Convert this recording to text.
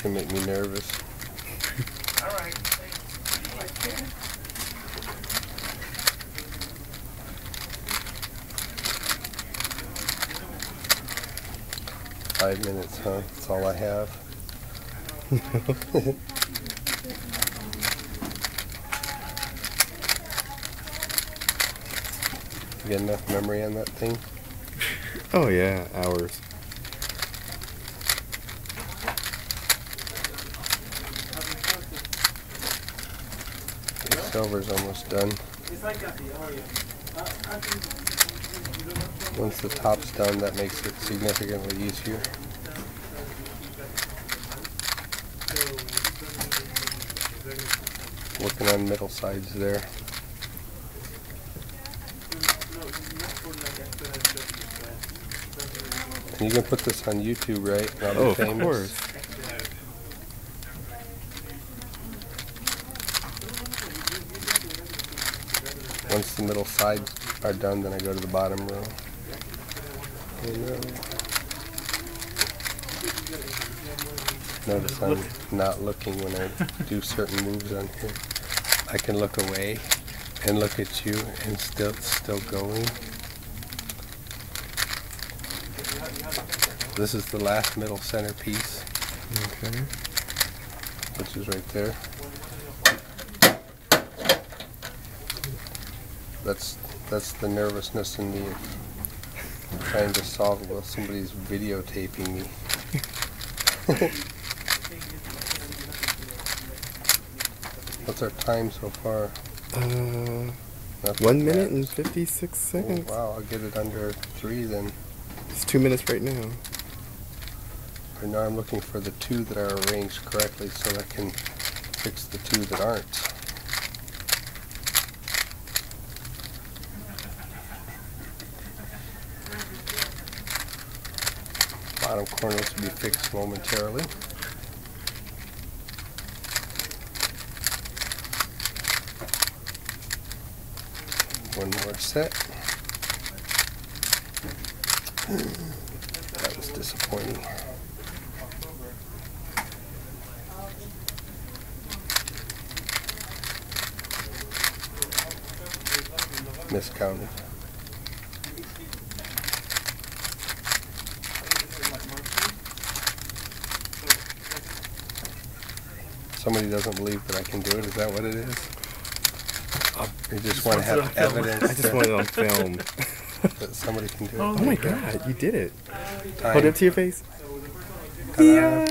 can make me nervous. All right. 5 minutes, huh? That's all I have. You got enough memory on that thing? Oh yeah, hours. The silver's almost done. Once the top's done, that makes it significantly easier. Working on middle sides there. And you can put this on YouTube, right? And I'll be famous. Of course. Once the middle sides are done, then I go to the bottom row. Notice I'm not looking when I do certain moves on here. I can look away and look at you and still going. This is the last middle center piece. Okay. Which is right there. That's the nervousness in me of trying to solve it while somebody's videotaping me. What's our time so far? 1 minute and 56 seconds. Oh, wow, I'll get it under 3 then. It's 2 minutes right now. Right now I'm looking for the 2 that are arranged correctly so I can fix the 2 that aren't. Bottom corners will be fixed momentarily. One more set. That was disappointing. Miscounted. Somebody doesn't believe that I can do it. Is that what it is? You just want to have evidence. I just want it on film. That somebody can do it. Oh my god, you did it. Time. Hold it up to your face. Ta-da. Yeah.